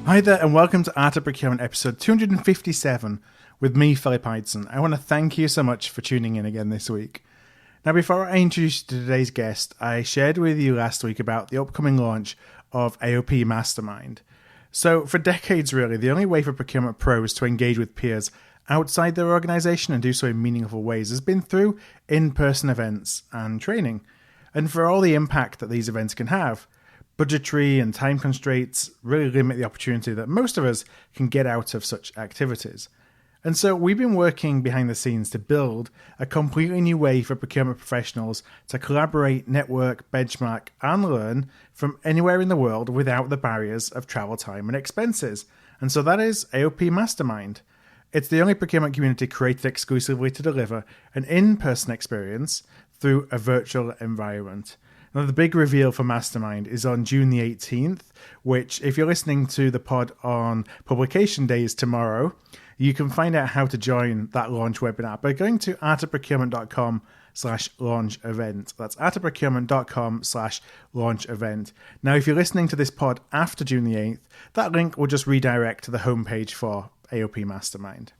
Hi there, and welcome to Art of Procurement episode 257 with me, Philip Eidson. I want to thank you so much for tuning in again this week. Now, before I introduce you to today's guest, I shared with you last week about the upcoming launch of AOP Mastermind. So, for decades really, the only way for procurement pros to engage with peers outside their organization and do so in meaningful ways has been through in-person events and training. And for all the impact that these events can have, budgetary and time constraints really limit the opportunity that most of us can get out of such activities. And so we've been working behind the scenes to build a completely new way for procurement professionals to collaborate, network, benchmark, and learn from anywhere in the world without the barriers of travel time and expenses. And so that is AOP Mastermind. It's the only procurement community created exclusively to deliver an in-person experience through a virtual environment. Now, the big reveal for Mastermind is on June the 18th, which, if you're listening to the pod on publication days tomorrow, you can find out how to join that launch webinar by going to artofprocurement.com/launch event. That's artofprocurement.com/launch event. Now, if you're listening to this pod after June the 8th, that link will just redirect to the homepage for AOP Mastermind.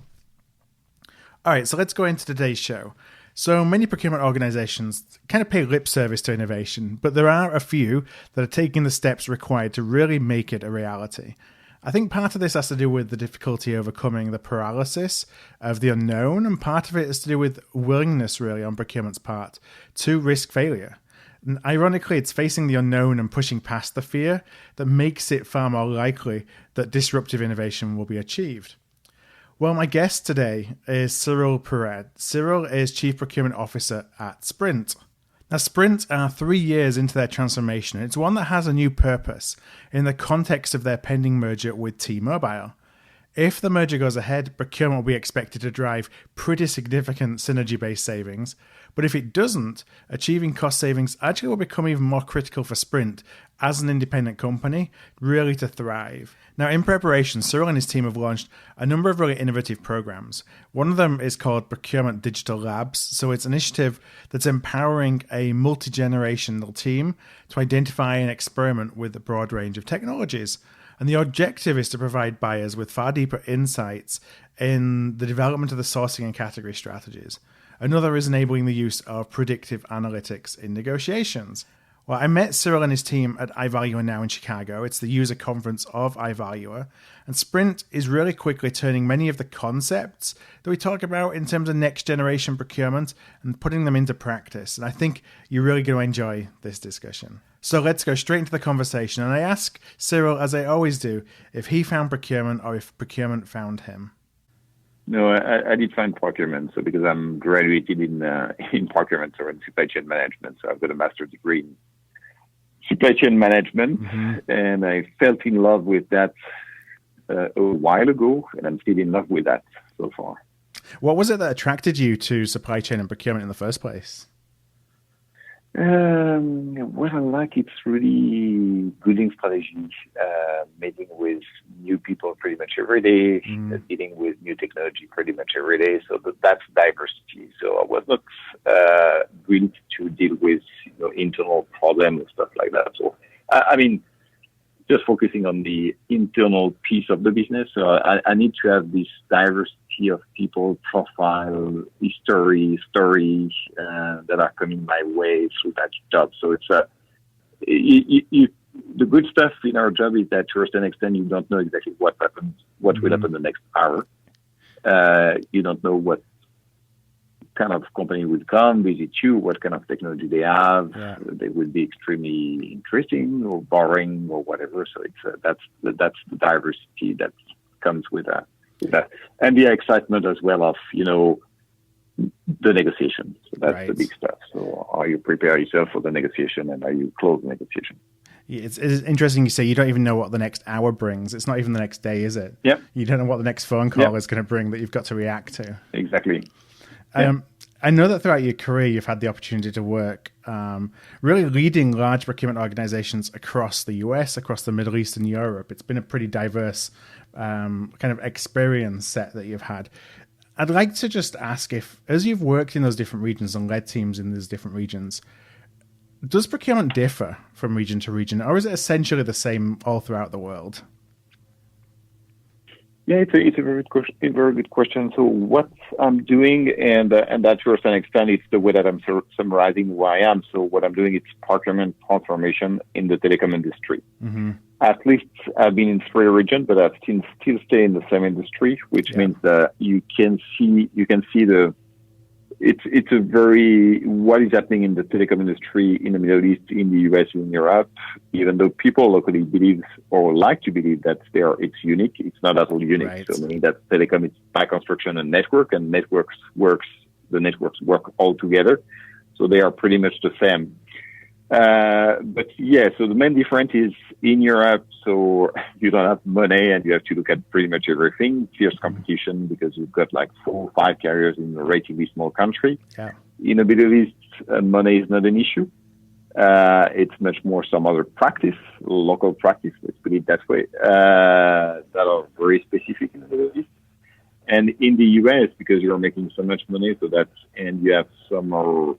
All right, so let's go into today's show. So many procurement organizations kind of pay lip service to innovation, but there are a few that are taking the steps required to really make it a reality. I think part of this has to do with the difficulty overcoming the paralysis of the unknown, and part of it is to do with willingness, really, on procurement's part to risk failure. And ironically, it's facing the unknown and pushing past the fear that makes it far more likely that disruptive innovation will be achieved. Well, my guest today is Cyril Pourrat. Cyril is Chief Procurement Officer at Sprint. Now, Sprint are 3 years into their transformation. It's one that has a new purpose in the context of their pending merger with T-Mobile. If the merger goes ahead, procurement will be expected to drive pretty significant synergy-based savings. But if it doesn't, achieving cost savings actually will become even more critical for Sprint as an independent company, really to thrive. Now, in preparation, Cyril and his team have launched a number of really innovative programs. One of them is called Procurement Digital Labs. So it's an initiative that's empowering a multi-generational team to identify and experiment with a broad range of technologies. And the objective is to provide buyers with far deeper insights in the development of the sourcing and category strategies. Another is enabling the use of predictive analytics in negotiations. Well, I met Cyril and his team at iValuer Now in Chicago. It's the user conference of iValuer. And Sprint is really quickly turning many of the concepts that we talk about in terms of next generation procurement and putting them into practice. And I think you're really going to enjoy this discussion. So let's go straight into the conversation. And I ask Cyril, as I always do, if he found procurement or if procurement found him. No, I did find procurement. So because I'm graduated in procurement or in supply chain management, so I've got a master's degree in supply chain management, and I fell in love with that a while ago, and I'm still in love with that so far. What was it that attracted you to supply chain and procurement in the first place? What I like, it's really building strategy, meeting with new people pretty much every day, dealing with new technology pretty much every day. So that's diversity. So I was not built to deal with internal problems and stuff like that. So I mean, just focusing on the internal piece of the business. So I need to have this diversity of people, profile, history, stories that are coming my way through that job. So it's the good stuff in our job is that to a certain extent you don't know exactly what happens, what will happen the next hour. You don't know what kind of company will come, visit you, what kind of technology they have. Yeah. They will be extremely interesting or boring or whatever. So it's that's the diversity that comes with that. And the excitement as well of, the negotiation. So that's right. The big stuff. So are you prepare yourself for the negotiation and are you close the negotiation? It's interesting you say you don't even know what the next hour brings. It's not even the next day, is it? Yep. You don't know what the next phone call is going to bring that you've got to react to. Exactly. I know that throughout your career, you've had the opportunity to work really leading large procurement organizations across the US, across the Middle East and Europe. It's been a pretty diverse kind of experience set that you've had. I'd like to just ask if, as you've worked in those different regions and led teams in those different regions, does procurement differ from region to region, or is it essentially the same all throughout the world? Yeah, it's a very good question. So what I'm doing, and that to a certain extent, it's the way that I'm summarizing who I am. So what I'm doing is procurement transformation in the telecom industry. Mm-hmm. At least I've been in 3 regions, but I've still stay in the same industry, which means that you can see it's a very what is happening in the telecom industry in the Middle East, in the US, in Europe. Even though people locally believe or like to believe that it's unique, it's not at all unique. Right. So meaning that telecom is by construction and the networks work all together, so they are pretty much the same. But yeah, so the main difference is in Europe, so you don't have money and you have to look at pretty much everything. Fierce competition because you've got like 4 or 5 carriers in a relatively small country. Yeah. In the Middle East, money is not an issue. It's much more some other practice, local practice, let's put it that way, that are very specific in the Middle East. And in the US, because you're making so much money, and you have some more,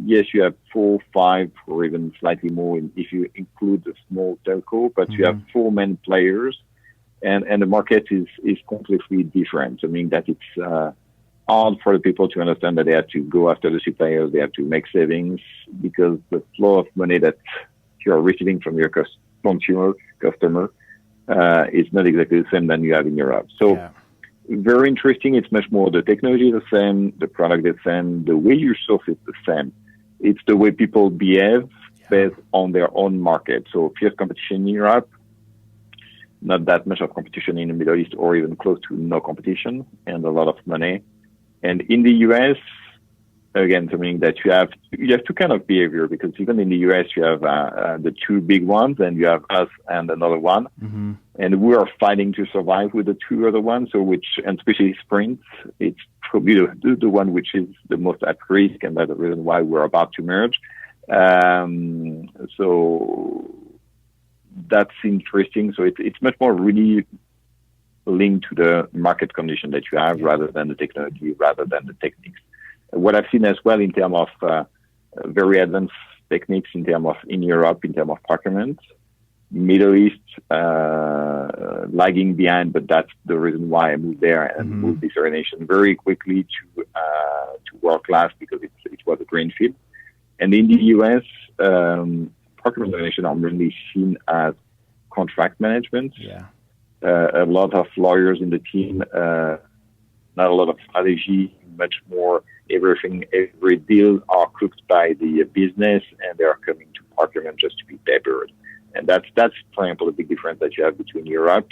yes, you have 4, 5, or even slightly more if you include the small telco, but you have 4 main players, and the market is completely different. I mean that it's hard for the people to understand that they have to go after the suppliers, they have to make savings, because the flow of money that you are receiving from your customer is not exactly the same than you have in Europe. So. Yeah. Very interesting. It's much more the technology is the same, the product is the same, the way you source is the same. It's the way people behave based on their own market. So fierce competition in Europe, not that much of competition in the Middle East, or even close to no competition, and a lot of money. And in the US, again, something that you have 2 kind of behavior, because even in the US you have the 2 big ones, and you have us and another one, and we are fighting to survive with the 2 other ones. So and especially Sprint, it's probably the one which is the most at risk, and that's the reason why we're about to merge. So that's interesting. So it's much more really linked to the market condition that you have, rather than the technology, rather than the techniques. What I've seen as well in terms of very advanced techniques in Europe, in terms of procurement, Middle East lagging behind, but that's the reason why I moved there and moved this organization very quickly to world class, because it was a green field. And in the US, procurement organizations are mainly seen as contract management. Yeah. A lot of lawyers in the team, not a lot of strategy, much more every deal are cooked by the business, and they are coming to procurement just to be papered. And that's, for example, the big difference that you have between Europe,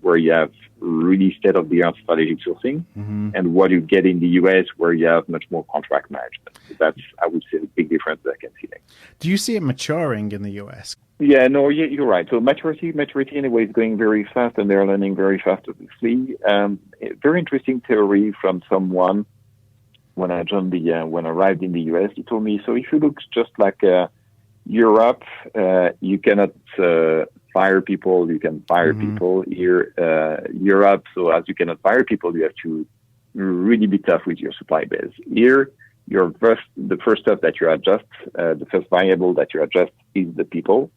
where you have really state-of-the-art strategic sourcing, and what you get in the US, where you have much more contract management. So that's, I would say, the big difference that I can see there. Do you see it maturing in the US? Yeah, no, you're right. So maturity anyway is going very fast, and they're learning very fast, obviously. Very interesting theory from someone when I arrived in the US. He told me, so if you look just like Europe, you cannot fire people. You can fire people here. Europe, so as you cannot fire people, you have to really be tough with your supply base. Here, the first step that you adjust, the first variable that you adjust is the people.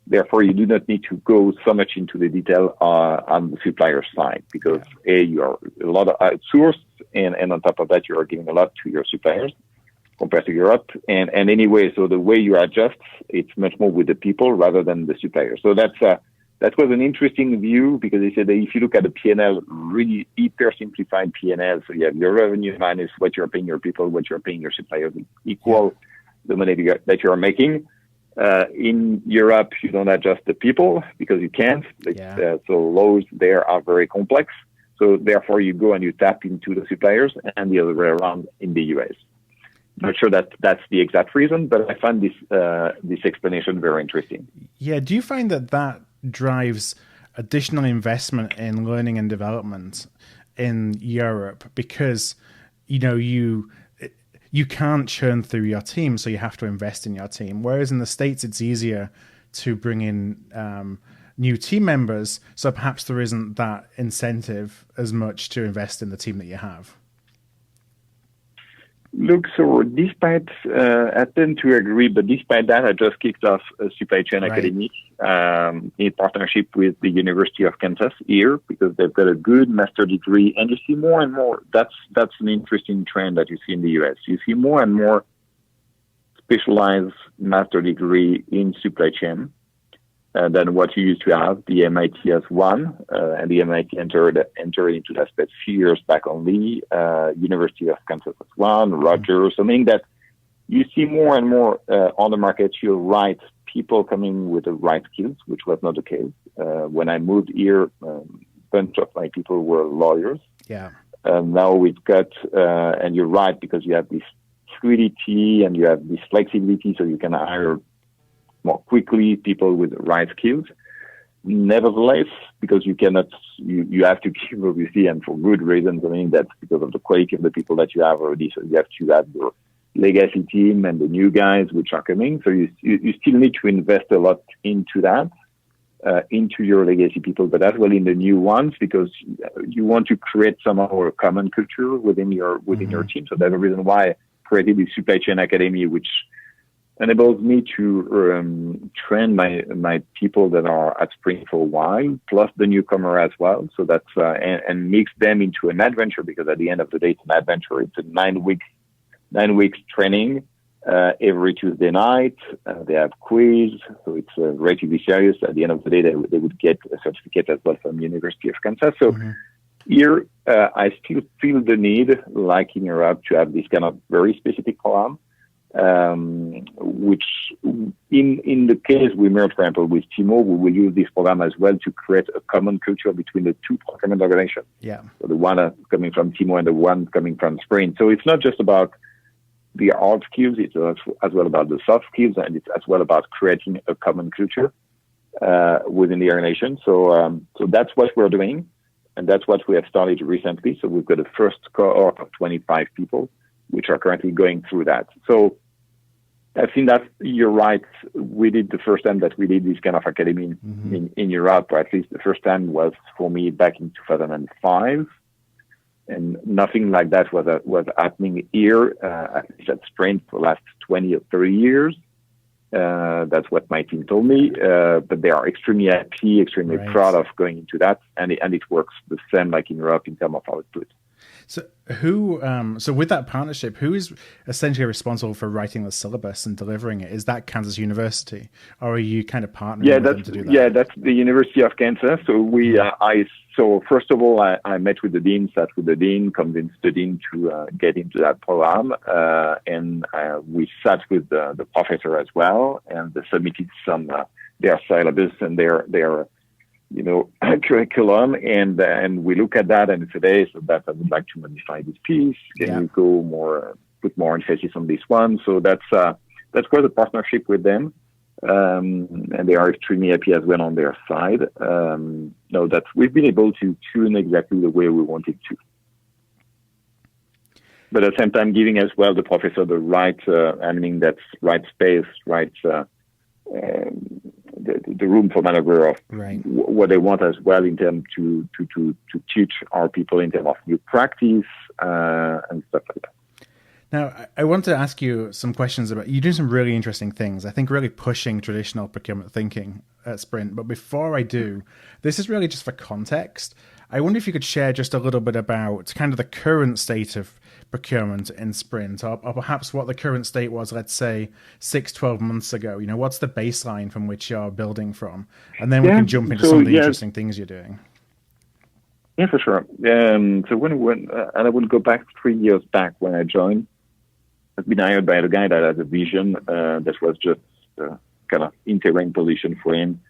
Therefore, you do not need to go so much into the detail on the supplier side, because you are a lot of outsourced, and on top of that, you are giving a lot to your suppliers compared to Europe. And anyway, so the way you adjust, it's much more with the people rather than the suppliers. So that was an interesting view, because they said that if you look at the P&L, really hyper simplified P&L, so you have your revenue minus what you're paying your people, what you're paying your suppliers, equal the money that you are making. In Europe, you don't adjust the people because you can't. So laws there are very complex. So therefore, you go and you tap into the suppliers, and the other way around in the US. Not sure that that's the exact reason, but I find this explanation very interesting. Yeah. Do you find that drives additional investment in learning and development in Europe, because you can't churn through your team, so you have to invest in your team. Whereas in the States, it's easier to bring in new team members, so perhaps there isn't that incentive as much to invest in the team that you have. Look, so despite, I tend to agree, but despite that, I just kicked off a Superchain Academy in partnership with the University of Kansas here, because they've got a good master degree, and you see more and more. That's an interesting trend that you see in the US. You see more and more specialized master degree in supply chain than what you used to have. The MIT has one, and the MIT entered into that space a few years back only. University of Kansas has one, Rogers. I mean that you see more and more on the market. You're right, people coming with the right skills, which was not the case. When I moved here, a bunch of my people were lawyers. Yeah. Now we've got, and you're right, because you have this fluidity and you have this flexibility, so you can hire more quickly people with the right skills. Nevertheless, because you cannot, you have to keep, obviously, and for good reasons. I mean, that's because of the quality of the people that you have already. So you have to have your legacy team and the new guys which are coming. So you still need to invest a lot into that, into your legacy people, but as well in the new ones, because you want to create somehow a common culture within your team. So that's the reason why I created the Superchain Academy, which enables me to train my people that are at Spring for a while, plus the newcomer as well. So that's and mix them into an adventure, because at the end of the day, it's an adventure. It's a 9 weeks training every Tuesday night. They have quiz, so it's relatively serious. At the end of the day, they would get a certificate as well from University of Kansas. So here, I still feel the need, like in Europe, to have this kind of very specific program. Which in the case we merge, for example, with Timo, we will use this program as well to create a common culture between the two procurement organizations. Yeah. So the one coming from Timo and the one coming from Sprint. So it's not just about the hard skills, it's as well about the soft skills, and it's as well about creating a common culture within the organization. So that's what we're doing, and that's what we have started recently. So we've got a first cohort of 25 people, which are currently going through that. So I think that you're right. We did the first time that we did this kind of academy in Europe, or at least the first time was for me back in 2005. And nothing like that was happening here, at least at Sprint, for the last 20 or 30 years. That's what my team told me. But they are extremely happy, extremely proud of going into that. And it works the same like in Europe in terms of output. So so with that partnership, who is essentially responsible for writing the syllabus and delivering it? Is that Kansas University, or are you kind of partnering with them to do that? Yeah, that's the University of Kansas. So so first of all, I met with the dean, sat with the dean, convinced the dean to get into that program, and we sat with the professor as well, and they submitted some their syllabus and their curriculum, and we look at that and say, so that I would like to modify this piece. Can we go put more emphasis on this one? So that's quite a partnership with them, and they are extremely happy as well on their side. That we've been able to tune exactly the way we wanted to, but at the same time giving as well the professor the right, that's right space, right. The room for maneuver of what they want as well in terms to teach our people in terms of new practice and stuff like that. Now, I want to ask you some questions about, you do some really interesting things, I think really pushing traditional procurement thinking at Sprint. But before I do, this is really just for context. I wonder if you could share just a little bit about kind of the current state of procurement in Sprint, or perhaps what the current state was, let's say, 6-12 months ago. What's the baseline from which you're building from? And then we can jump into some of the interesting things you're doing. Yeah, for sure. So when and I will go back 3 years back when I joined. I've been hired by a guy that had a vision that was just kind of interim position for him,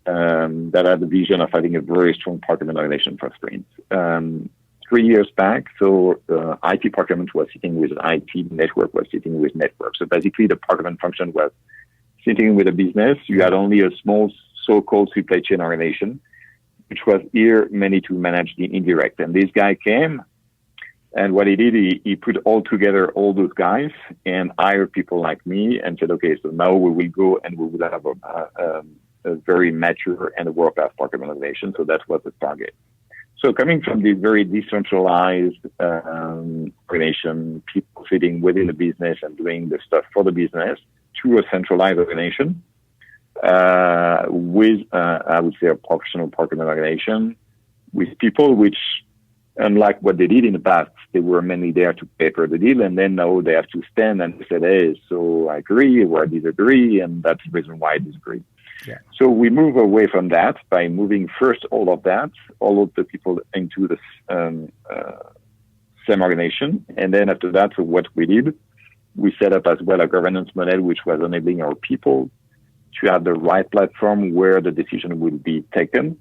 that had the vision of having a very strong procurement organization for Sprint. 3 years back, so IT procurement was sitting with IT, network was sitting with network. So basically the procurement function was sitting with a business. You had only a small so-called supply chain organization, which was here mainly to manage the indirect. And this guy came, and what he did, he put all together all those guys and hired people like me and said, okay, so now we will go and we will have a very mature and a world-class procurement organization. So that was the target. So coming from this very decentralized organization, people sitting within the business and doing the stuff for the business, to a centralized organization with, I would say, a professional procurement organization with people which, unlike what they did in the past, they were mainly there to paper the deal, and then now they have to stand and say, hey, so I agree or I disagree, and that's the reason why I disagree. Yeah. So we move away from that by moving first all of the people into the same organization. And then after that, so what we did, we set up as well a governance model which was enabling our people to have the right platform where the decision will be taken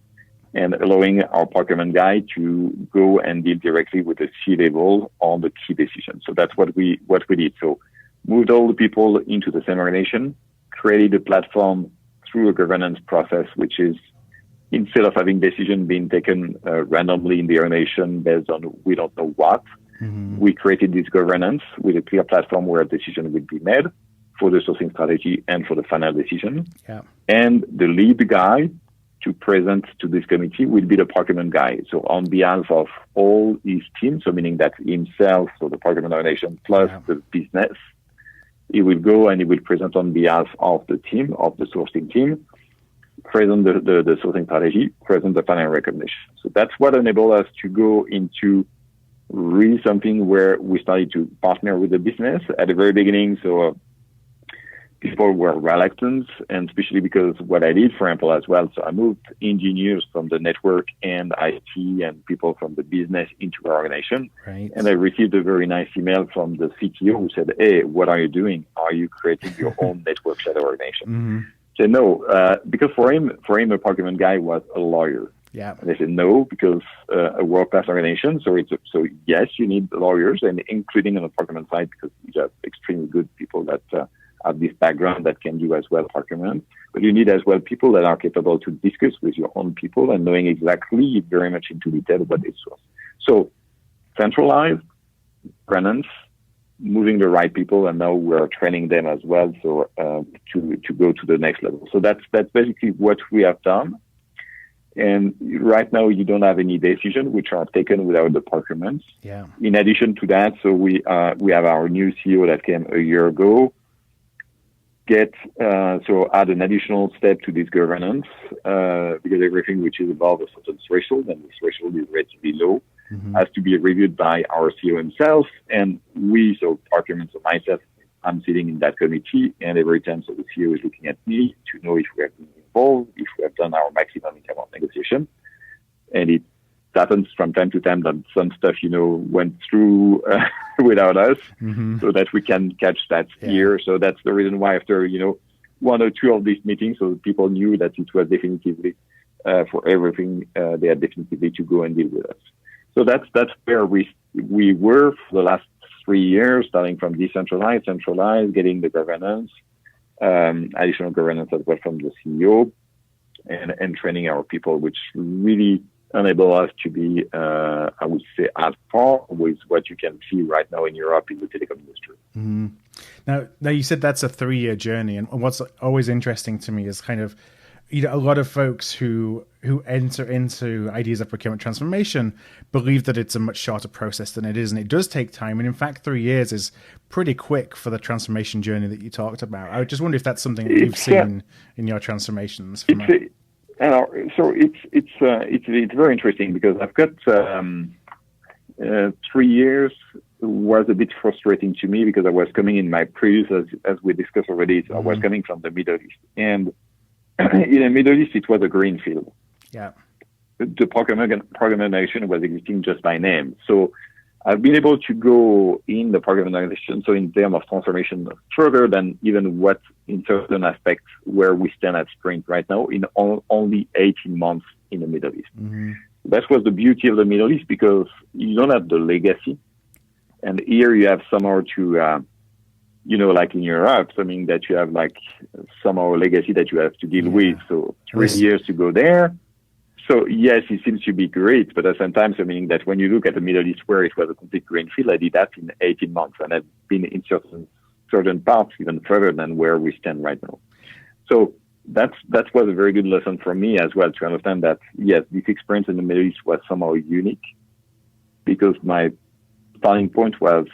and allowing our procurement guy to go and deal directly with the C-level on the key decisions. So that's what we did. So moved all the people into the same organization, created a platform through a governance process, which is instead of having decision being taken randomly in the organization based on we don't know what, we created this governance with a clear platform where a decision will be made for the sourcing strategy and for the final decision. Yeah. And the lead guy to present to this committee will be the procurement guy. So on behalf of all his team, so meaning that himself, so the procurement organization plus the business, he will go and he will present on behalf of the team, of the sourcing team, present the sourcing strategy, present the final recommendation. So that's what enabled us to go into really something where we started to partner with the business at the very beginning. So people were reluctant, and especially because what I did, for example, as well. So I moved engineers from the network and IT and people from the business into our organization. Right. And I received a very nice email from the CTO who said, hey, what are you doing? Are you creating your own network shadow organization? I said, no, because for him, a procurement guy was a lawyer. Yeah. And they said no, because a world-class organization. So yes, you need lawyers, and including on the procurement side, because you have extremely good people that have this background that can do as well procurement. But you need as well people that are capable to discuss with your own people and knowing exactly very much into detail what they source. So centralized governance, moving the right people, and now we're training them as well. So to go to the next level. So that's basically what we have done. And right now, you don't have any decisions which are taken without the procurement. Yeah. In addition to that, so we have our new CEO that came a year ago. Add an additional step to this governance because everything which is above a certain threshold, and the threshold is relatively low, has to be reviewed by our CEO himself. And so procurement, so myself, I'm sitting in that committee, and every time so the CEO is looking at me to know if we have been involved, if we have done our maximum in terms of negotiation. And it happens from time to time that some stuff, went through without us, so that we can catch that here. So that's the reason why after, one or two of these meetings, so people knew that it was definitively for everything, they had definitively to go and deal with us. So that's where we were for the last 3 years, starting from decentralized, centralized, getting the governance, additional governance as well from the CEO, and training our people, which really enable us to be, I would say, at par with what you can see right now in Europe in the telecom industry. Now you said that's a 3-year journey, and what's always interesting to me is kind of, a lot of folks who enter into ideas of procurement transformation believe that it's a much shorter process than it is, and it does take time. And in fact, 3 years is pretty quick for the transformation journey that you talked about. I just wonder if that's something that you've seen in your transformations. It's very interesting because I've got 3 years was a bit frustrating to me because I was coming in my previous, as we discussed already, so I was coming from the Middle East. And in the Middle East, it was a greenfield. Yeah. The procurement nation was existing just by name. So I've been able to go in the procurement organization, so in terms of transformation, further than even what in certain aspects where we stand at Sprint right now in only 18 months in the Middle East. That was the beauty of the Middle East because you don't have the legacy. And here you have somehow to, like in Europe, something that you have like somehow legacy that you have to deal with. So 3 years to go there. So yes, it seems to be great, but at the same time, so meaning that when you look at the Middle East where it was a complete greenfield, I did that in 18 months, and I've been in certain parts even further than where we stand right now. So that was a very good lesson for me as well, to understand that, yes, this experience in the Middle East was somehow unique, because my starting point was,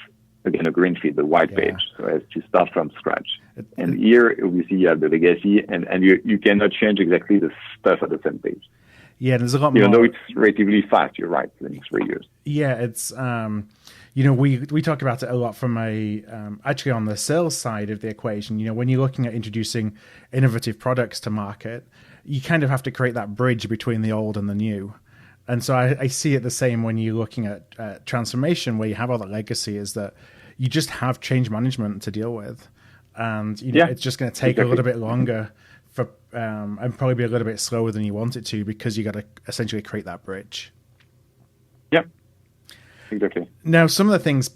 again, a greenfield, a white page. So I had to start from scratch. And here, obviously, you have the legacy, and you cannot change exactly the stuff at the same page. Yeah, there's a lot more. Even though it's relatively fast, you're right, in 3 years. Yeah, it's, we talk about it a lot from actually on the sales side of the equation. When you're looking at introducing innovative products to market, you kind of have to create that bridge between the old and the new. And so I see it the same when you're looking at transformation, where you have all that legacy, is that you just have change management to deal with. And it's just going to take a little bit longer and probably be a little bit slower than you want it to, because you got to essentially create that bridge. Yeah, exactly. Now, some of the things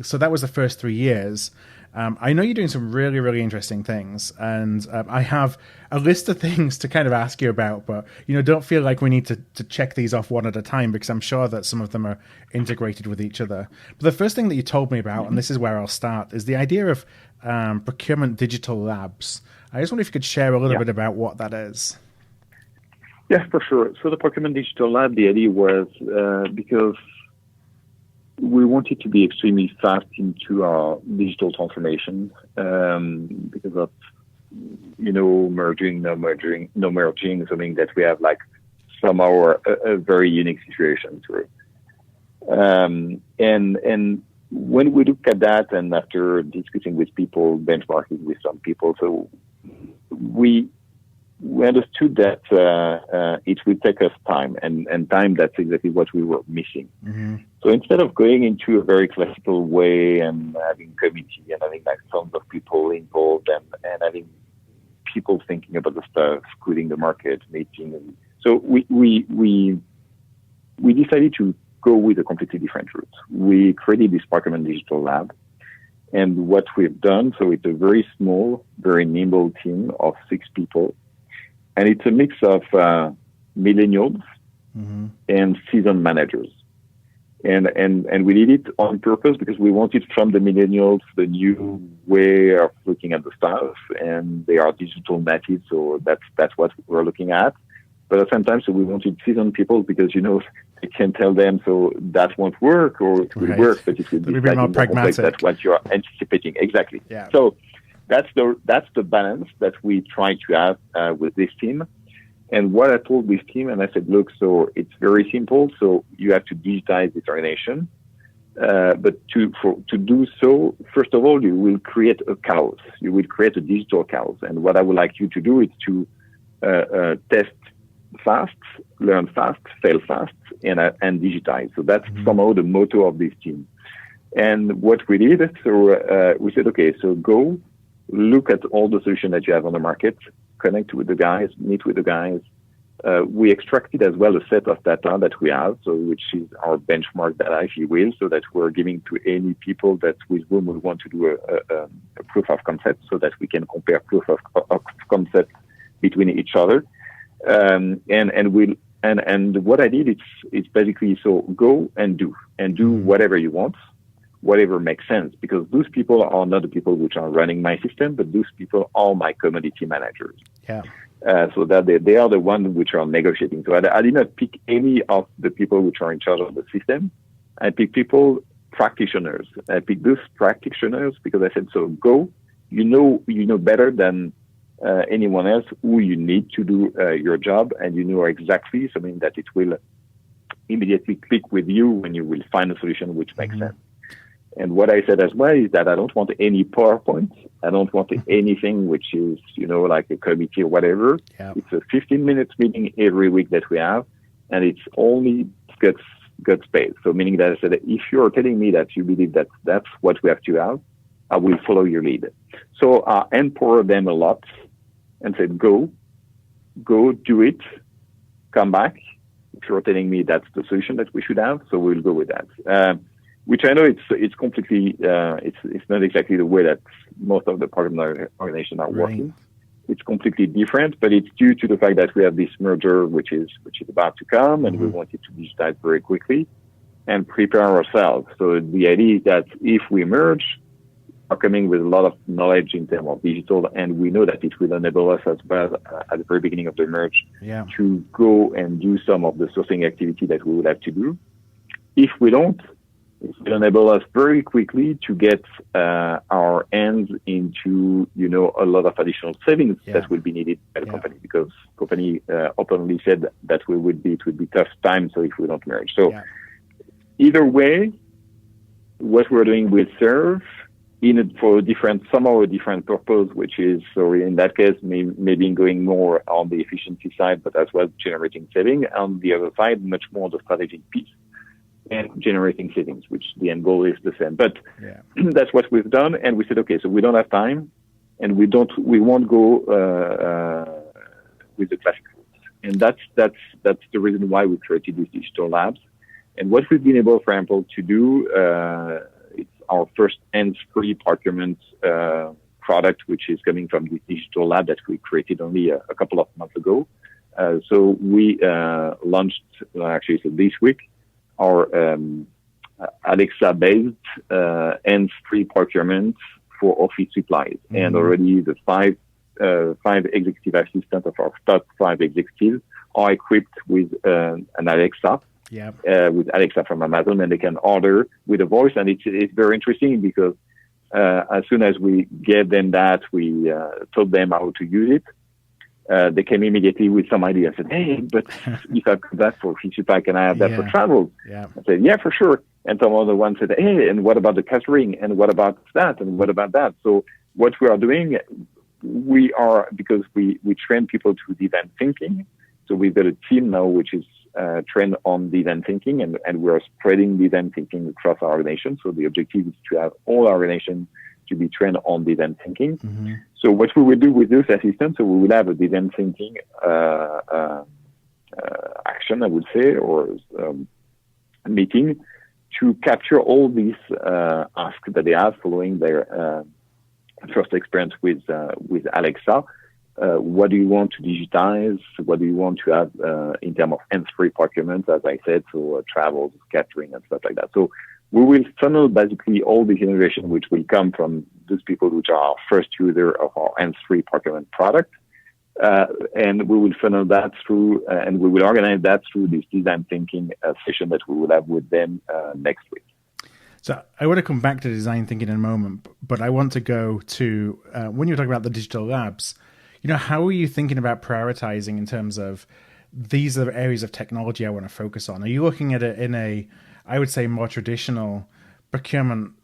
so that was the first 3 years. I know you're doing some really, really interesting things, and I have a list of things to kind of ask you about, but, don't feel like we need to check these off one at a time, because I'm sure that some of them are integrated with each other. But the first thing that you told me about, and this is where I'll start, is the idea of procurement digital labs. I just wonder if you could share a little bit about what that is. Yeah, for sure. So the Procurement Digital Lab, the idea was because we wanted to be extremely fast into our digital transformation, because of, no merging, something that we have like somehow a very unique situation through. And when we look at that, and after discussing with people, benchmarking with some people, so we understood that it would take us time, and time, that's exactly what we were missing. Mm-hmm. So instead of going into a very classical way and having committee and having like tons of people involved and having people thinking about the stuff, screening the market, meeting, so we decided to go with a completely different route. We created this Procurement Digital Lab. And what we've done, so it's a very small, very nimble team of 6 people. And it's a mix of millennials and seasoned managers. And we did it on purpose, because we wanted from the millennials the new way of looking at the stuff, and they are digital natives, so that's what we're looking at. But at the same time, so we wanted seasoned people, because, they can tell them, so that won't work, or it will work, but it will be more pragmatic. That's what you're anticipating. Exactly. Yeah. So that's the balance that we try to have with this team. And what I told this team, and I said, look, so it's very simple. So you have to digitize this organization. But to do so, first of all, you will create a chaos. You will create a digital chaos. And what I would like you to do is to test fast, learn fast, fail fast, and digitize. So that's somehow the motto of this team. And what we did, so we said, okay, so go look at all the solutions that you have on the market, connect with the guys, meet with the guys. We extracted as well a set of data that we have, so which is our benchmark data, if you will, so that we're giving to any people that with whom we want to do a proof of concept, so that we can compare proof of concept between each other. And what I did, it's basically, so go and do whatever you want, whatever makes sense, because those people are not the people which are running my system, but those people are my commodity managers. Yeah. So that they are the ones which are negotiating. So I did not pick any of the people which are in charge of the system. I picked practitioners. I picked those practitioners because I said, so go, you know better than anyone else who you need to do your job, and you know exactly something that it will immediately click with you when you will find a solution which makes sense. And what I said as well is that I don't want any PowerPoint. I don't want anything which is, like a committee or whatever. Yeah. It's a 15-minute meeting every week that we have, and it's only gut space. So meaning that I said, if you're telling me that you believe that that's what we have to have, I will follow your lead. So I empower them a lot and said, go do it, come back. If you're telling me that's the solution that we should have, so we'll go with that. Which I know it's completely, it's not exactly the way that most of the partner organizations are working. Right. It's completely different, but it's due to the fact that we have this merger, which is about to come, and we wanted to digitize very quickly and prepare ourselves. So the idea is that if we merge, are coming with a lot of knowledge in terms of digital, and we know that it will enable us as well at the very beginning of the merge to go and do some of the sourcing activity that we would have to do. If we don't, it will enable us very quickly to get our hands into, a lot of additional savings that will be needed by the company, because company openly said that it would be tough times so if we don't merge. So either way, what we're doing will serve for somehow a different purpose, which is, so in that case, maybe going more on the efficiency side, but as well generating saving. On the other side, much more the strategic piece and generating savings, which the end goal is the same. But that's what we've done. And we said, okay, so we don't have time and we won't go with the classic routes. And that's the reason why we created these digital labs. And what we've been able, for example, to do, it's our first hands-free procurement product, which is coming from this digital lab that we created only a couple of months ago. So we launched, so this week, our Alexa-based hands-free procurement for office supplies. And already the five executive assistants of our top 5 executives are equipped with an Alexa. With Alexa from Amazon, and they can order with a voice. And it's very interesting because as soon as we gave them that, we told them how to use it. They came immediately with some idea and said, hey, but if I've got that for supply, can I have that for travel? I said, yeah, for sure. And some other one said, hey, and what about the catering? And what about that? And what about that? So what we are doing, because we train people to design thinking. So we've got a team now which is trained on design thinking, and we're spreading design thinking across our organization. So the objective is to have all our organization to be trained on design thinking. So what we will do with those assistants, so we will have a design thinking action, I would say, or meeting to capture all these asks that they have following their first experience with Alexa. What do you want to digitize? What do you want to have in terms of hands-free procurement, as I said, so travel, catering, and stuff like that. So we will funnel basically all this innovation, which will come from those people which are our first user of our hands-free procurement product. And we will funnel that through, and we will organize that through this design thinking session that we will have with them next week. So I want to come back to design thinking in a moment, but I want to go to, when you're talking about the digital labs, how are you thinking about prioritizing in terms of these are areas of technology I want to focus on? Are you looking at it in I would say, more traditional procurement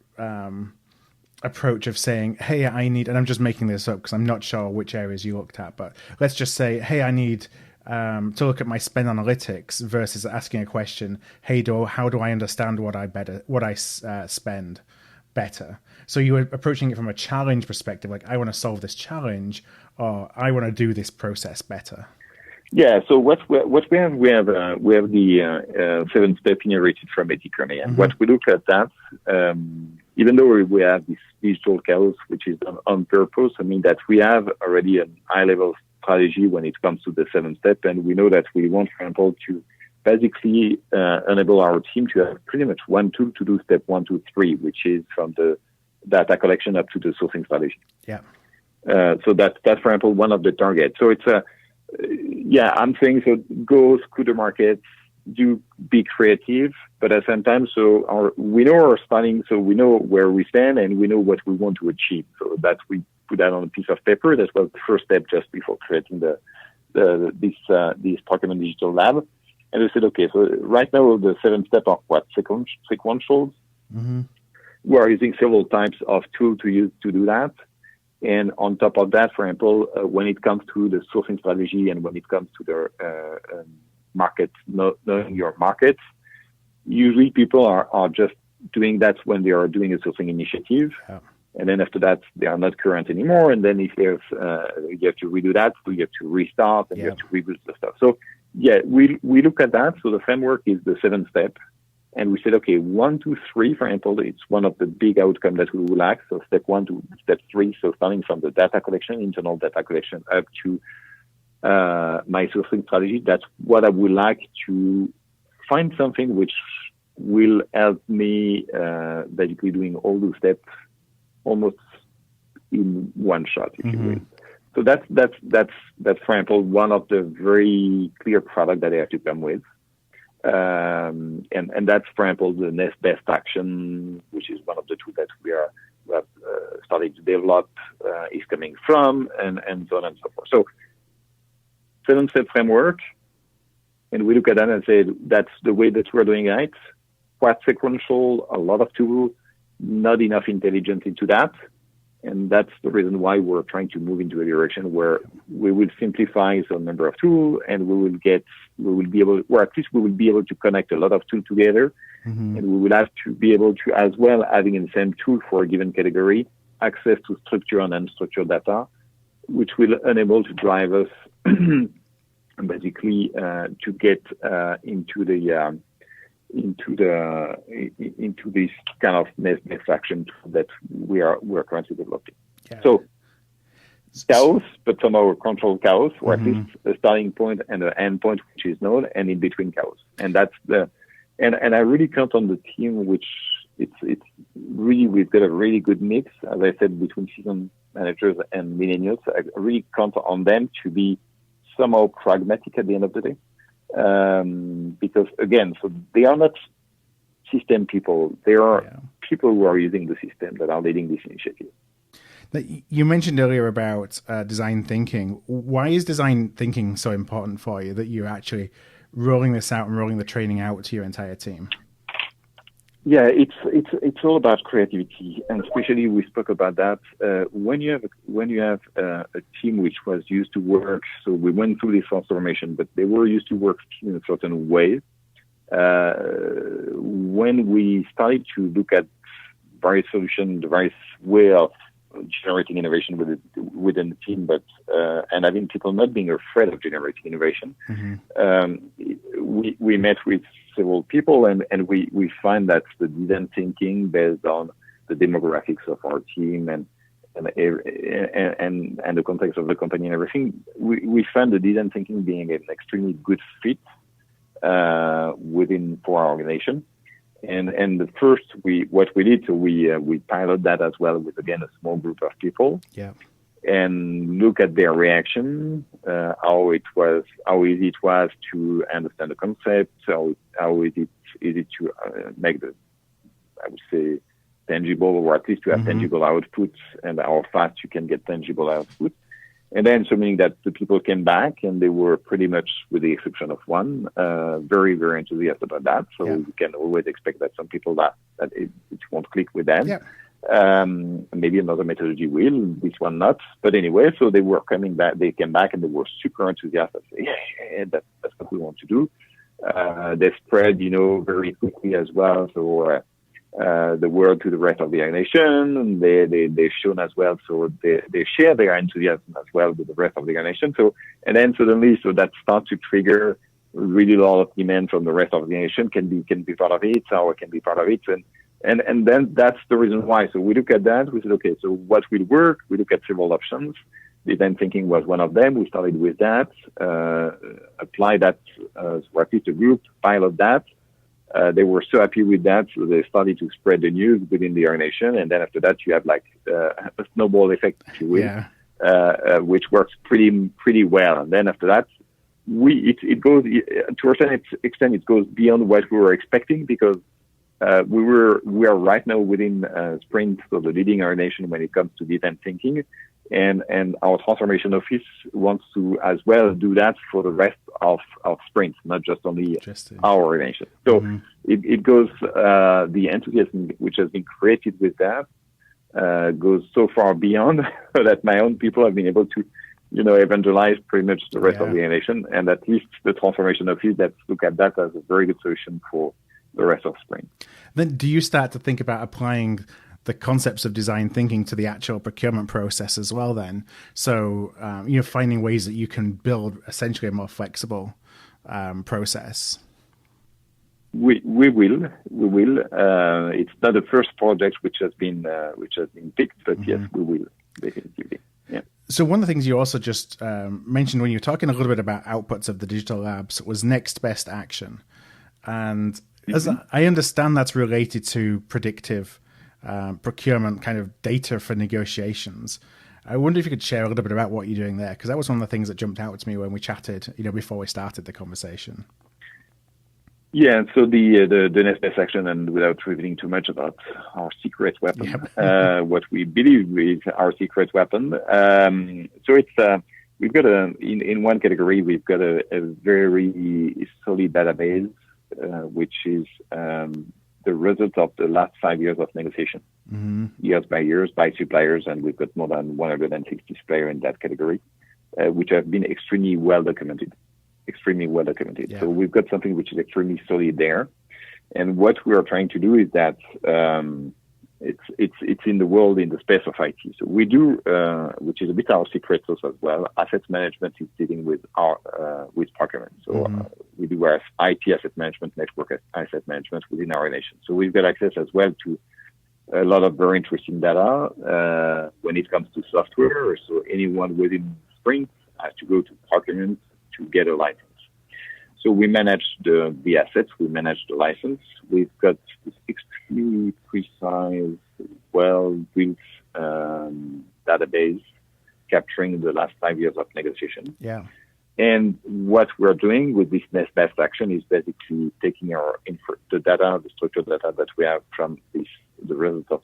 approach of saying, hey, I need, and I'm just making this up because I'm not sure which areas you looked at, but let's just say, hey, I need to look at my spend analytics versus asking a question, hey, how do I understand what I spend better? So you were approaching it from a challenge perspective, like I want to solve this challenge, or I want to do this process better. Yeah. So what we have the 7-step inherited from Etikerne, and what we look at that, even though we have this digital chaos, which is done on purpose, I mean that we have already a high-level strategy when it comes to the 7-step, and we know that we want, for example, to basically enable our team to have pretty much one tool to do step 1, 2, 3, which is from the data collection up to the sourcing strategy. Yeah. So that's, for example, one of the targets. So it's I'm saying, so go to the market, be creative, but at the same time, we know our starting, so we know where we stand and we know what we want to achieve. So that we put that on a piece of paper. That was the first step just before creating this procurement digital lab. And we said, okay, so right now the 7 steps are what? Sequentials. Mm-hmm. We are using several types of tools to use to do that. And on top of that, for example, when it comes to the sourcing strategy and when it comes to the market, knowing your markets, usually people are just doing that when they are doing a sourcing initiative. Yeah. And then after that, they are not current anymore. And then if there's, you have to redo that, so you have to restart and you have to reboot the stuff. So yeah, we look at that. So the framework is the 7 step. And we said, okay, 1, 2, 3, for example, it's one of the big outcomes that we would like. So step 1 to step 3. So starting from the data collection, internal data collection, up to my sourcing strategy. That's what I would like to find something which will help me basically doing all those steps almost in one shot, if you will. So that's for example one of the very clear products that they have to come with, and that's for example the next best action, which is one of the tools that we have started to develop, is coming from, and so on and so forth. So 7-step framework, and we look at that and say that's the way that we're doing it. Quite sequential, a lot of tools, not enough intelligence into that. And that's the reason why we're trying to move into a direction where we will simplify some number of tools, and we will be able to connect a lot of tools together. And we will have to be able to, as well, having in the same tool for a given category, access to structured and unstructured data, which will enable to drive us basically to get into this kind of next action that we're currently developing. Yeah. So chaos, but somehow controlled chaos, or at least a starting point and an end point which is known, and in between chaos. And that's and I really count on the team, which it's really, we've got a really good mix, as I said, between seasoned managers and millennials. I really count on them to be somehow pragmatic at the end of the day. Because again, so they are not system people. They are people who are using the system that are leading this initiative. You mentioned earlier about design thinking. Why is design thinking so important for you, that you're actually rolling this out and rolling the training out to your entire team? Yeah, it's all about creativity, and especially we spoke about that when you have a team which was used to work. So we went through this transformation, but they were used to work in a certain way. When we started to look at various solutions, the various way of generating innovation within the team, but and having people not being afraid of generating innovation, we met with several people, and we find that the design thinking based on the demographics of our team and the context of the company and everything, we find the design thinking being an extremely good fit for our organization. And the first what we did, so we pilot that as well with, again, a small group of people. Yeah. And look at their reaction, how easy it was to understand the concept, how easy to make the, I would say, tangible, or at least to have tangible outputs, and how fast you can get tangible output. And then, so meaning that the people came back, and they were pretty much, with the exception of one, very, very enthusiastic about that. So you can always expect that some people that it won't click with them. Yeah. Maybe another methodology will, this one not. But anyway, so they were coming back, they came back, and they were super enthusiastic. That's what we want to do. They spread, very quickly as well. So the word to the rest of the organization, and they've shown as well. So they share their enthusiasm as well with the rest of the organization. So, and then suddenly, so that starts to trigger really a lot of demand from the rest of the organization. Can be part of it, or can be part of it, and then that's the reason why. So we look at that. We said, okay, so what will work? We look at several options. Design thinking was one of them. We started with that, apply that, so at least a group, pilot that. They were so happy with that, so they started to spread the news within the organization. And then after that, you have like a snowball effect, if you will, which works pretty well. And then after that, it goes to a certain extent, it goes beyond what we were expecting, because we are right now within Sprint, so the leading organization when it comes to design thinking, and our transformation office wants to as well do that for the rest of Sprint, not just only our organization. So it goes, the enthusiasm which has been created with that goes so far beyond that my own people have been able to, evangelize pretty much the rest of the organization, and at least the transformation office that look at that as a very good solution for the rest of Sprint. Then do you start to think about applying the concepts of design thinking to the actual procurement process as well then? So, finding ways that you can build essentially a more flexible process. We will. It's not the first project which has been picked, but yes, we will, definitively. Yeah. So one of the things you also just mentioned when you were talking a little bit about outputs of the digital labs was next best action. And as I understand, that's related to predictive procurement kind of data for negotiations. I wonder if you could share a little bit about what you're doing there, because that was one of the things that jumped out to me when we chatted, before we started the conversation. Yeah, so the next best action, and without revealing too much about our secret weapon, what we believe is our secret weapon. So it's we've got in one category we've got a very solid database, which is the result of the last 5 years of negotiation, years by years by suppliers, and we've got more than 160 suppliers in that category, which have been extremely well documented. Yeah. So we've got something which is extremely solid there. And what we are trying to do is that it's in the world, in the space of IT. So we do, which is a bit our secret sauce as well. Asset management is dealing with with procurement. So we do our IT asset management, network asset management within our nation. So we've got access as well to a lot of very interesting data when it comes to software. So anyone within Sprint has to go to procurement to get a license. So we manage the assets, we manage the license. We've got this extremely precise, well-built database capturing the last 5 years of negotiation. Yeah. And what we're doing with this next best action is basically taking the data, the structured data that we have from the result of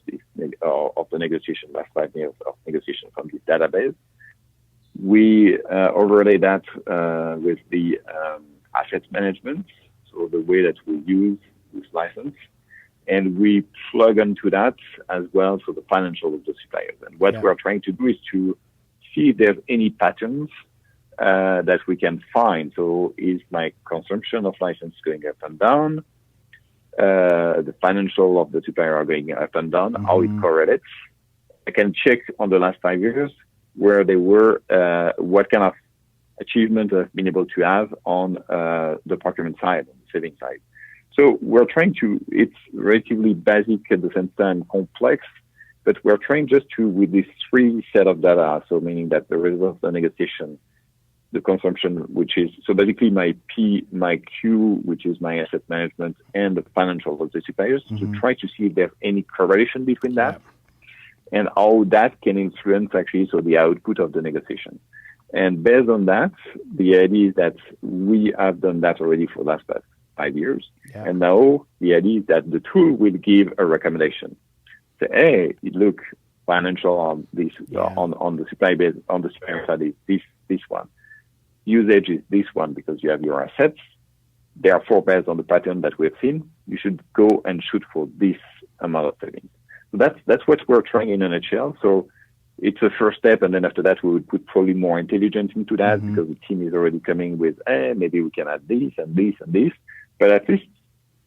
the negotiation, last 5 years of negotiation from this database. We overlay that with the asset management, so the way that we use this license, and we plug into that as well, so the financial of the suppliers. And what we're trying to do is to see if there's any patterns that we can find. So is my consumption of license going up and down? The financial of the supplier are going up and down, how it correlates. I can check on the last 5 years where they were, what kind of achievement I've been able to have on the procurement side, on the saving side. So we're trying to, it's relatively basic at the same time complex, but we're trying just to, with these three set of data, so meaning that the result of the negotiation, the consumption, which is, so basically my P, my Q, which is my asset management, and the financial of the suppliers, to try to see if there's any correlation between that and how that can influence actually, so the output of the negotiation. And based on that, the idea is that we have done that already for the last 5 years. Yeah. And now the idea is that the tool will give a recommendation. Say, hey, look, financial on this, on the supply base, on the supplier side is this one. Usage is this one because you have your assets. Therefore, based on the pattern that we have seen, you should go and shoot for this amount of savings. So that's what we're trying in a nutshell. So it's a first step, and then after that, we would put probably more intelligence into that because the team is already coming with, maybe we can add this and this and this. But at least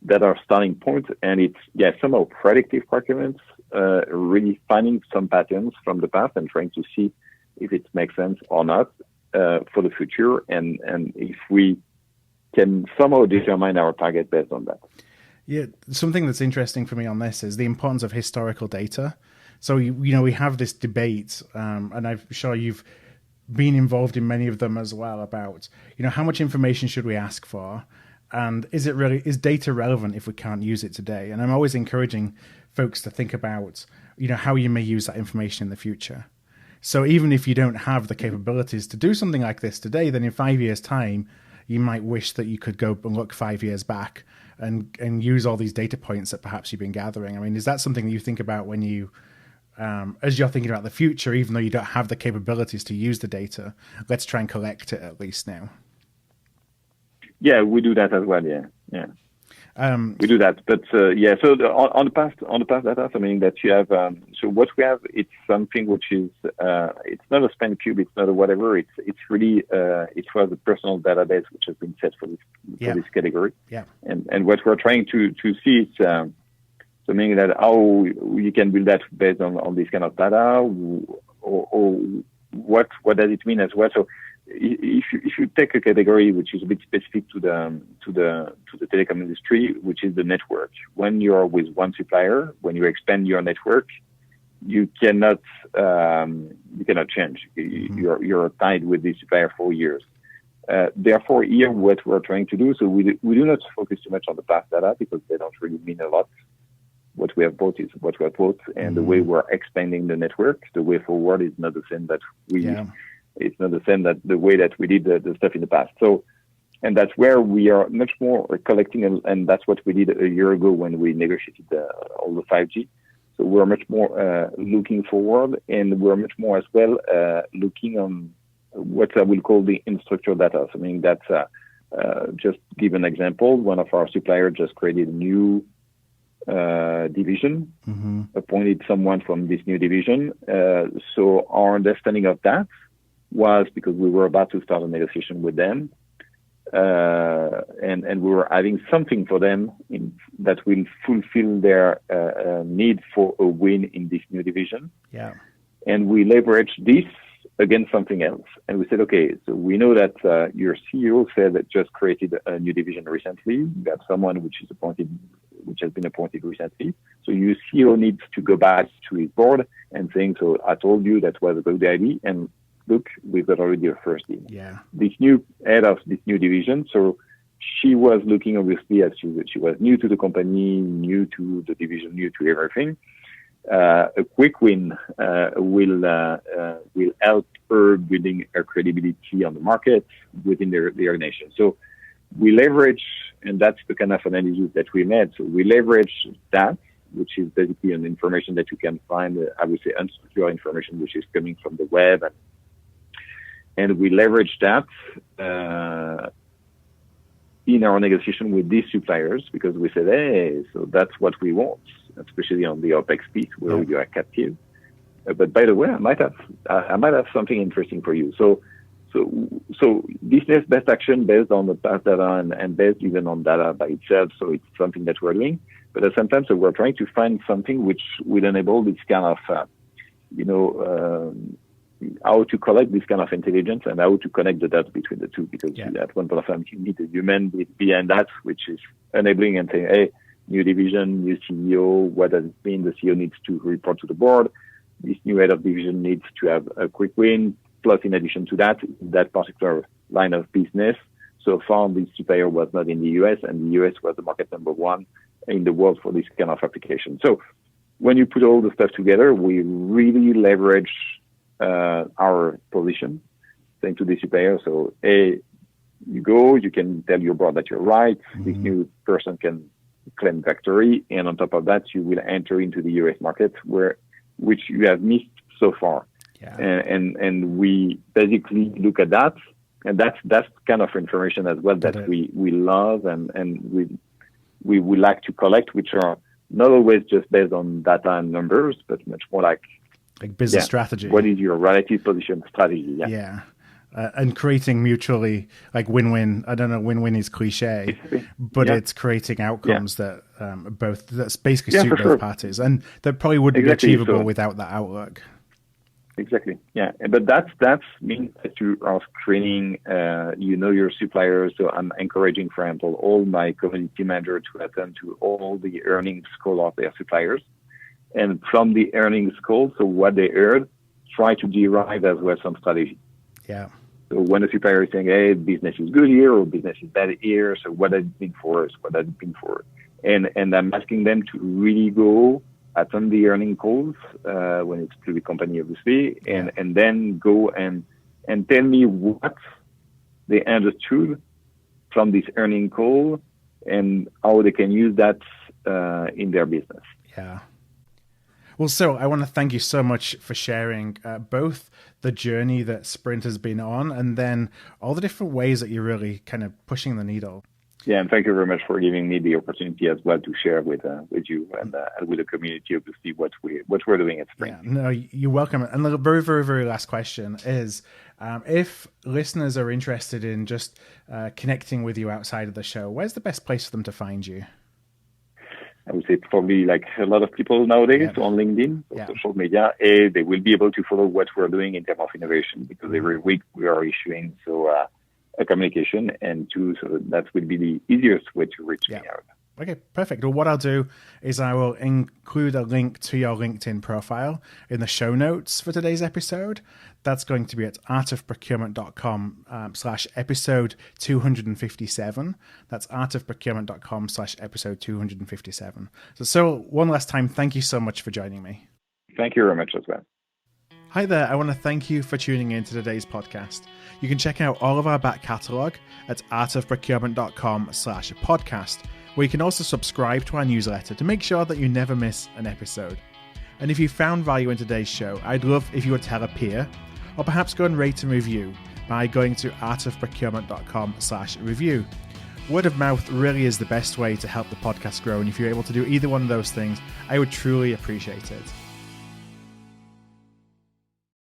that are starting point, and it's somehow predictive procurement, really finding some patterns from the past and trying to see if it makes sense or not for the future, and if we can somehow determine our target based on that. Yeah, something that's interesting for me on this is the importance of historical data. So, we have this debate, and I'm sure you've been involved in many of them as well, about, how much information should we ask for? And is data relevant if we can't use it today? And I'm always encouraging folks to think about, how you may use that information in the future. So even if you don't have the capabilities to do something like this today, then in 5 years' time, you might wish that you could go and look 5 years back and use all these data points that perhaps you've been gathering. I mean, is that something that you think about when you, as you're thinking about the future, even though you don't have the capabilities to use the data, let's try and collect it at least now? Yeah, we do that as well. Yeah. We do that, but so on the past data, so meaning that you have, so what we have, it's something which is, it's not a span cube, it's not a whatever, it's really, it was a personal database which has been set for this category. Yeah. And what we're trying to see is, so meaning that how you can build that based on this kind of data, or what does it mean as well? So if you take a category which is a bit specific to the telecom industry, which is the network, when you're with one supplier, when you expand your network, you cannot change. You're tied with the supplier for years. Therefore, here what we're trying to do, so we do not focus too much on the past data because they don't really mean a lot. what we have bought is what we have bought, and the way we're expanding the network, the way forward is not the same that it's not the same that the way that we did the stuff in the past. So, and that's where we are much more collecting, and that's what we did a year ago when we negotiated all the 5G. So we're much more looking forward, and we're much more as well looking on what I will call the unstructured data. So I mean, that's just give an example. One of our suppliers just created a new division, appointed someone from this new division. So our understanding of that was because we were about to start a negotiation with them, and we were having something for them that will fulfill their need for a win in this new division. Yeah. And we leveraged this against something else. And we said, okay, so we know that your CEO said that just created a new division recently. You have someone which has been appointed recently. So your CEO needs to go back to his board and saying, so I told you that was a good idea. And look, we've got already a first deal. Yeah. This new head of this new division, so she was looking, obviously, as she was new to the company, new to the division, new to everything. A quick win will help her building her credibility on the market within the organization. So we leverage, and that's the kind of analysis that we made. So we leverage that, which is basically an information that you can find, I would say, unstructured information, which is coming from the web, and we leverage that in our negotiation with these suppliers, because we said, hey, so that's what we want, especially on the OPEX piece where you are captive. But by the way, I might have something interesting for you. So business best action based on the past data and based even on data by itself. So it's something that we're doing. But at the same time, so we're trying to find something which will enable this kind of, how to collect this kind of intelligence and how to connect the dots between the two. Because at one point of time, you need a human behind that, which is enabling and saying, hey, new division, new CEO, what does it mean? The CEO needs to report to the board. This new head of division needs to have a quick win. Plus, in addition to that, that particular line of business, so far, this supplier was not in the US, and the US was the market number one in the world for this kind of application. So when you put all the stuff together, we really leverage our position, saying to the supplier, so, hey, you can tell your board that you're right. This new person can claim victory, and on top of that, you will enter into the US market, which you have missed so far. Yeah. And we basically look at that, and that's kind of information as well that we love and we would like to collect, which are not always just based on data and numbers, but much more like business strategy. What is your relative position strategy? Yeah. And creating mutually win-win. I don't know, win-win is cliche, but it's creating outcomes that that's basically suit both parties, and that probably wouldn't be achievable without that outlook. Exactly. Yeah. But that means that you are screening, your suppliers. So I'm encouraging, for example, all my community managers to attend to all the earnings call of their suppliers. And from the earnings call, so what they heard, try to derive as well some strategy. Yeah. So when a supplier is saying, hey, business is good here or business is bad here, so what does it mean for us? What does it mean for us? And I'm asking them to really go attend the earning calls when it's to the company, obviously, and then go and tell me what they understood from this earning call and how they can use that in their business. Yeah. Well, so I want to thank you so much for sharing both the journey that Sprint has been on and then all the different ways that you're really kind of pushing the needle. Yeah, and thank you very much for giving me the opportunity as well to share with you and with the community, obviously, what we're doing at Sprint. Yeah, no, you're welcome. And the very, very, very last question is, if listeners are interested in just connecting with you outside of the show, where's the best place for them to find you? I would say probably like a lot of people nowadays on LinkedIn, social media. They will be able to follow what we're doing in terms of innovation, because every week we are issuing a communication, and two, so that would be the easiest way to reach me out. Okay, perfect. Well, what I'll do is I will include a link to your LinkedIn profile in the show notes for today's episode. That's going to be at artofprocurement.com/episode 257. That's artofprocurement.com/episode 257. So one last time, thank you so much for joining me. Thank you very much as well. Hi there, I want to thank you for tuning in to today's podcast. You can check out all of our back catalogue at artofprocurement.com/podcast, where you can also subscribe to our newsletter to make sure that you never miss an episode. And if you found value in today's show, I'd love if you would tell a peer, or perhaps go and rate and review by going to artofprocurement.com/review. Word of mouth really is the best way to help the podcast grow, and if you're able to do either one of those things, I would truly appreciate it.